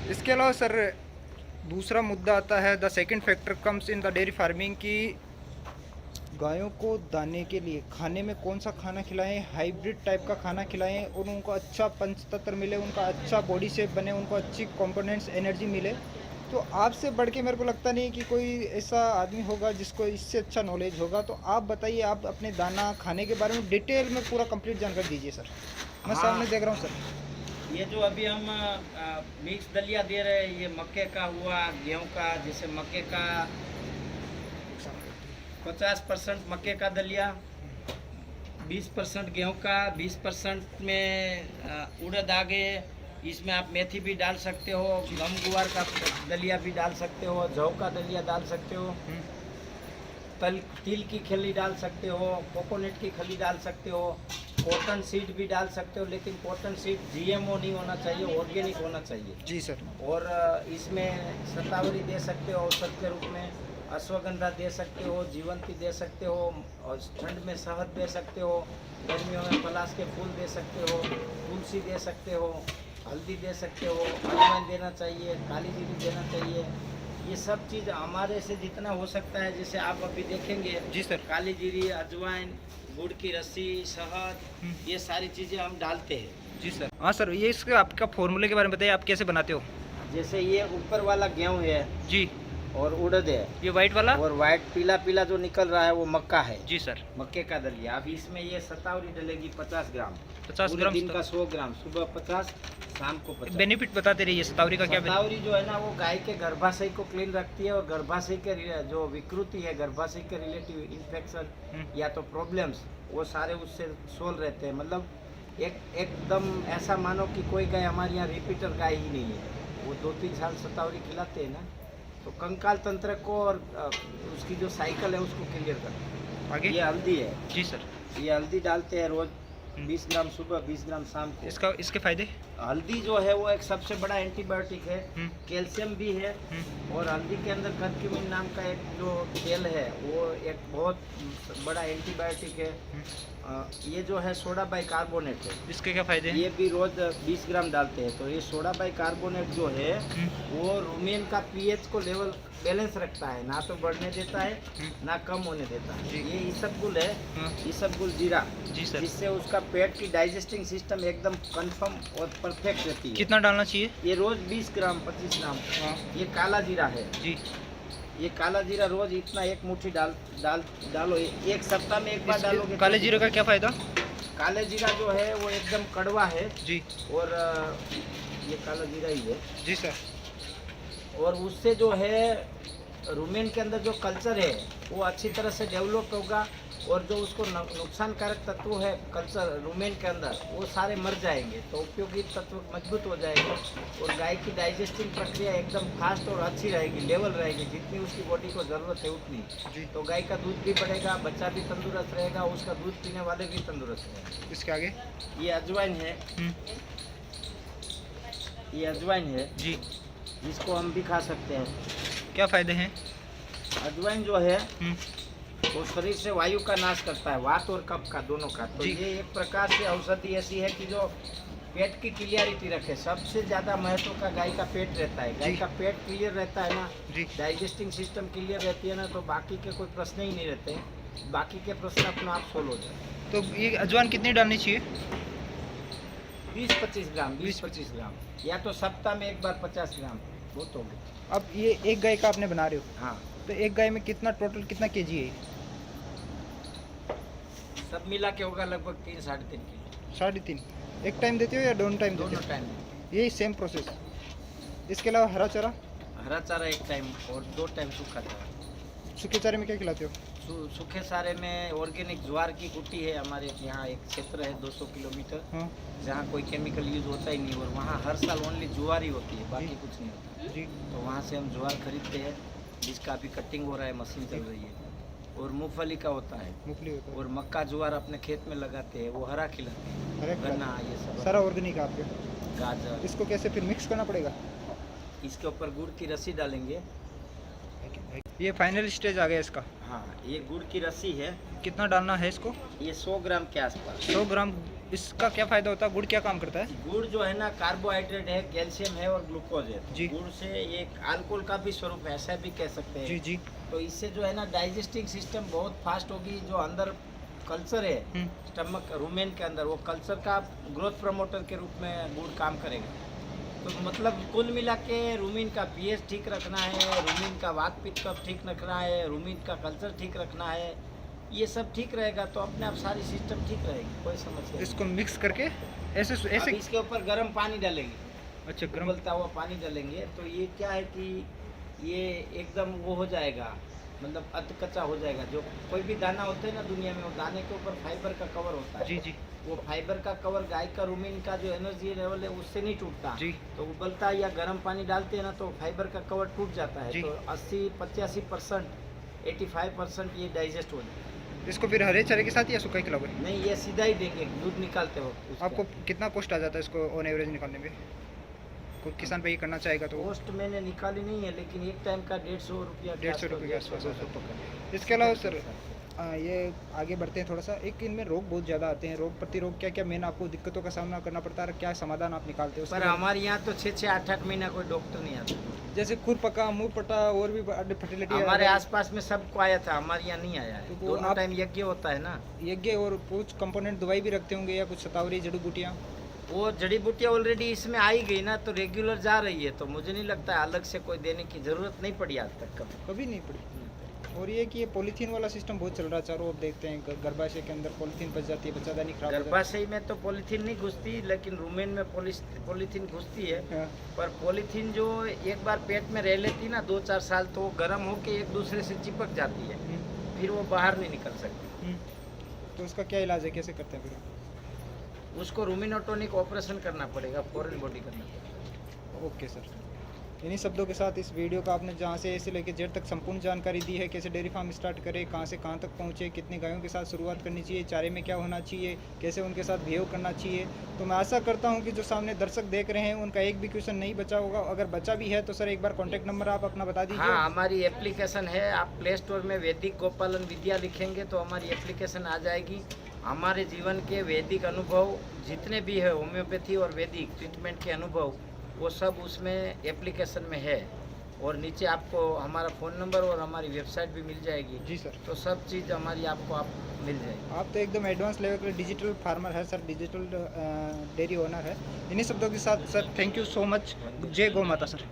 इसके अलावा सर दूसरा मुद्दा आता है, the second factor comes in the dairy farming की गायों को दाने के लिए खाने में कौन सा खाना खिलाएं, हाइब्रिड टाइप का खाना खिलाएं और उनको अच्छा पंचतत्व मिले, उनका अच्छा बॉडी शेप बने, उनको अच्छी कंपोनेंट्स एनर्जी मिले। तो आपसे बढ़ के मेरे को लगता नहीं कि कोई ऐसा आदमी होगा जिसको इससे अच्छा नॉलेज होगा। तो आप बताइए, आप अपने दाना खाने के बारे में डिटेल में पूरा कंप्लीट जानकारी दीजिए सर। मैं सामने देख रहा हूँ सर। ये जो अभी हम मिक्स दलिया दे रहे हैं, ये मक्के का हुआ, गेहूं का। जैसे मक्के का 50% मक्के का दलिया, 20% गेहूं का, 20% में उड़द आ गए। इसमें आप मेथी भी डाल सकते हो, गम गुवार का दलिया भी डाल सकते हो, जौ का दलिया डाल सकते हो, तिल की खली डाल सकते हो, कोकोनट की खली डाल सकते हो, कॉटन सीड भी डाल सकते हो। लेकिन कॉटन सीड जीएमओ नहीं होना चाहिए, ऑर्गेनिक होना चाहिए। जी सर। और इसमें शतावरी दे सकते हो औषध के रूप में, अश्वगंधा दे सकते हो, जीवंती दे सकते हो, और ठंड में शहद दे सकते हो, गर्मियों में पलाश के फूल दे सकते हो, तुलसी दे सकते हो, हल्दी दे सकते हो, अजवाइन देना चाहिए, काली जीरी देना चाहिए। ये सब चीज़ हमारे से जितना हो सकता है, जैसे आप अभी देखेंगे। जी सर। काली जीरी, अजवाइन, गुड़ की रस्सी, शहद, ये सारी चीज़ें हम डालते हैं। जी सर। हाँ सर, ये इसके आपका फॉर्मूले के बारे में बताइए, आप कैसे बनाते हो? जैसे ये ऊपर वाला गेहूँ है जी। और उड़द है, ये वाइट वाला और वाइट पीला पीला जो निकल रहा है वो मक्का है। जी सर। मक्के का दलिया। अब इसमें ये शतावरी डलेगी 50 ग्राम, 50 पूरे ग्राम दिन का 100 ग्राम, सुबह 50, शाम को 50। बेनिफिट बताते रहिए शतावरी का। क्या शतावरी जो है ना, वो गाय के गर्भाशय को क्लीन रखती है, और गर्भाशय के जो विकृति है, गर्भाशय के रिलेटिव इन्फेक्शन या तो प्रॉब्लम्स, वो सारे उससे सोल्व रहते हैं। मतलब एकदम ऐसा मानो कि कोई गाय हमारे यहाँ रिपीटर गाय ही नहीं है। वो 2-3 साल शतावरी खिलाते हैं ना, तो कंकाल तंत्र को और उसकी जो साइकिल है उसको क्लियर करते हैं। आगे ये हल्दी है। जी सर। ये हल्दी डालते हैं रोज 20 ग्राम सुबह, 20 ग्राम शाम को। इसके फायदे? हल्दी जो है वो एक सबसे बड़ा एंटीबायोटिक है, कैल्शियम भी है। और हल्दी के अंदर कर्क्यूमिन नाम का एक जो तेल है, वो एक बहुत बड़ा एंटीबायोटिक है। ये जो है सोडा बाइकार्बोनेट है। इसके क्या फायदे हैं? ये भी रोज 20 ग्राम डालते हैं। तो ये सोडा बाइकार्बोनेट जो है वो रूमेन का पीएच को लेवल बैलेंस रखता है, ना तो बढ़ने देता है ना कम होने देता है। ये इसबगुल है, इसबगुल जीरा, जी सर। जिससे उसका पेट की डाइजेस्टिंग सिस्टम एकदम कंफर्म और परफेक्ट रहती है। कितना डालना चाहिए? ये रोज 20 ग्राम, 25 ग्राम। ये काला जीरा है जी। ये काला जीरा रोज इतना एक मुट्ठी डालो, एक सप्ताह में एक बार डालोगे। काले जीरे का क्या फायदा? काले जीरा जो है वो एकदम कड़वा है जी। और ये काला जीरा ही है। जी सर। और उससे जो है रूमेन के अंदर जो कल्चर है वो अच्छी तरह से डेवलप होगा, और जो उसको नुकसानकारक तत्व है कल्चर रूमेन के अंदर, वो सारे मर जाएंगे। तो उपयोगी तत्व मजबूत हो जाएगा, और गाय की डाइजेस्टिंग प्रक्रिया एकदम फास्ट और अच्छी रहेगी, लेवल रहेगी, जितनी उसकी बॉडी को ज़रूरत है उतनी। तो गाय का दूध भी बढ़ेगा, बच्चा भी तंदुरुस्त रहेगा, उसका दूध पीने वाले भी तंदुरुस्त रहेंगे। इसके आगे ये अजवाइन है। ये अजवाइन है जी। जिसको हम भी खा सकते हैं। क्या फायदे हैं? अजवाइन जो है वो शरीर से वायु का नाश करता है, वात और कफ का, दोनों का। तो ये एक प्रकार से औषधि ऐसी है कि जो पेट की क्लियरिटी रखे। सबसे ज़्यादा महत्व का गाय का पेट रहता है। गाय का पेट क्लियर रहता है ना, डाइजेस्टिंग सिस्टम क्लियर रहती है ना, तो बाकी के कोई प्रश्न ही नहीं रहते हैं। बाकी के प्रश्न अपने आप सोल्व हो जाए। तो ये अजवाइन कितनी डालनी चाहिए? 20-25 ग्राम, 20-25 ग्राम, या तो सप्ताह में एक बार 50 ग्राम, बहुत हो गया। अब ये एक गाय का आपने बना रहे हो? हाँ। तो एक गाय में कितना टोटल कितना केजी है? सब मिला के होगा लगभग 3-3.5 किलो। 3.5? एक टाइम देते हो या दोनों टाइम देते हो? दोनों टाइम। यही सेम प्रोसेस। इसके अलावा हरा चारा? हरा चारा एक टाइम और 2 टाइम सूखा चारा। सूखे चारे में क्या खिलाते हो? सूखे चारे में ऑर्गेनिक ज्वार की कुटी है। हमारे यहाँ एक क्षेत्र है 200 किलोमीटर, जहाँ कोई केमिकल यूज होता ही नहीं, और वहाँ हर साल ओनली ज्वार ही होती है, बाकी कुछ नहीं होता जी। तो वहाँ से हम ज्वार खरीदते हैं, जिसका अभी कटिंग हो रहा है, मशीन चल रही है। और मूंगफली का होता है, मूंगफली होता है, और मक्का ज्वार अपने खेत में लगाते हैं, वो हरा खिलाते हैं, गन्ना, ये सब सारा ऑर्गेनिक आपके। गाजर। इसको कैसे फिर मिक्स करना पड़ेगा? इसके ऊपर गुड़ की रस्सी डालेंगे। ये फाइनल स्टेज आ गया इसका। हाँ, ये गुड़ की रस्सी है। कितना डालना है इसको? ये 100 ग्राम के आसपास। 100 ग्राम इसका क्या फ़ायदा होता है? गुड़ क्या काम करता है? गुड़ जो है ना कार्बोहाइड्रेट है, कैल्शियम है और ग्लूकोज है। जी। गुड़ से एक अल्कोहल का भी स्वरूप है, ऐसा भी कह सकते हैं। जी जी। तो इससे जो है ना डाइजेस्टिंग सिस्टम बहुत फास्ट होगी। जो अंदर कल्चर है हम्म, स्टमक रूमेन के अंदर, वो कल्चर का ग्रोथ प्रमोटर के रूप में गुड़ काम करेगा। तो मतलब कुल मिला के रूमिन का पीएच ठीक रखना है, रूमिन का वात पित्त कफ ठीक रखना है, रूमिन का कल्चर ठीक रखना है, ये सब ठीक रहेगा तो अपने आप सारी सिस्टम ठीक रहेगी, कोई समस्या नहीं। इसको मिक्स करके ऐसे अब ऐसे। इसके ऊपर गर्म पानी डालेंगे, अच्छा, गर्म। उबलता हुआ पानी डालेंगे तो ये क्या है कि ये एकदम वो हो जाएगा, मतलब अध कच्चा हो जाएगा। जो कोई भी दाना होता है ना दुनिया में, वो दाने के ऊपर फाइबर का कवर होता है। जी जी। वो फाइबर का कवर गाय का रूमिन का जो एनर्जी लेवल है उससे नहीं टूटता। जी। तो उबलता या गर्म पानी डालते हैं ना तो फाइबर का कवर टूट जाता है। जी। तो 80-85%, 85% ये डाइजेस्ट हो जाता है। इसको फिर हरे चारे के साथ या सूखा ही खिलाओगे? नहीं, ये सीधा ही देंगे दूध निकालते वक्त उसका। आपको कितना कॉस्ट आ जाता है इसको ऑन एवरेज निकालने में? कोई किसान पे ये करना चाहेगा तो पोस्ट मैंने निकाली नहीं है, लेकिन एक टाइम का 150 रुपया के 150 रुपये के आसपास, आसपास 200 पकड़। इसके अलावा सर ये आगे बढ़ते हैं थोड़ा सा। एक इनमें रोग बहुत ज़्यादा आते हैं, रोग प्रतिरोग क्या क्या मेन आपको दिक्कतों का सामना करना पड़ता है, क्या समाधान आप निकालते हो उसके पर बाद? हमारे यहाँ तो 6-8 महीना कोई डॉक्टर नहीं आता। जैसे खुर पका, मुंह पटा और भी फर्टिलिटी हमारे आसपास में सबको आया था, हमारे यहाँ नहीं आया है। तो दोनों आप- टाइम यज्ञ होता है ना। यज्ञ और कुछ कंपोनेंट दवाई भी रखते होंगे या कुछ शतावरी जड़ी बूटियाँ? वो जड़ी बूटियाँ ऑलरेडी इसमें आई गई ना, तो रेगुलर जा रही है, तो मुझे नहीं लगता है अलग से कोई देने की जरूरत नहीं पड़ी आज तक कभी। कभी नहीं पड़ी। और ये कि ये पॉलीथीन वाला सिस्टम बहुत चल रहा है चारों ओर, देखते हैं गर्भाशय के अंदर पॉलीथीन फंस जाती है, बच्चादानी खराब हो जाती गर्भाशय में तो पॉलीथीन नहीं घुसती, लेकिन रूमेन में पॉलीथीन घुसती है। है। हाँ। पर पॉलीथीन जो एक बार पेट में रह लेती ना 2-4 साल, तो वो गर्म होके एक दूसरे से चिपक जाती है, फिर वो बाहर नहीं निकल सकती। तो उसका क्या इलाज है, कैसे करते हैं फिर? उसको रूमिनोटोनिक ऑपरेशन करना पड़ेगा, फॉरेन बॉडी करना पड़ेगा। ओके सर, इन्हीं शब्दों के साथ इस वीडियो का आपने जहाँ से ऐसे लेके जेड तक संपूर्ण जानकारी दी है, कैसे डेयरी फार्म स्टार्ट करें, कहाँ से कहाँ तक पहुँचे, कितनी गायों के साथ शुरुआत करनी चाहिए, चारे में क्या होना चाहिए, कैसे उनके साथ बिहेव करना चाहिए। तो मैं आशा करता हूँ कि जो सामने दर्शक देख रहे हैं उनका एक भी क्वेश्चन नहीं बचा होगा। अगर बचा भी है तो सर एक बार कॉन्टैक्ट नंबर आप अपना बता दीजिए। हाँ, हमारी एप्लीकेशन है, आप प्ले स्टोर में वैदिक गोपालन विद्या लिखेंगे तो हमारी एप्लीकेशन आ जाएगी। हमारे जीवन के वैदिक अनुभव जितने भी है, होम्योपैथी और वैदिक ट्रीटमेंट के अनुभव, वो सब उसमें एप्लीकेशन में है। और नीचे आपको हमारा फ़ोन नंबर और हमारी वेबसाइट भी मिल जाएगी। जी सर। तो सब चीज़ हमारी आपको आप मिल जाएगी। आप तो एकदम एडवांस लेवल के डिजिटल फार्मर है सर, डिजिटल डेयरी ओनर है। इन्हीं शब्दों के साथ sir thank you so much. जय गौ माता सर।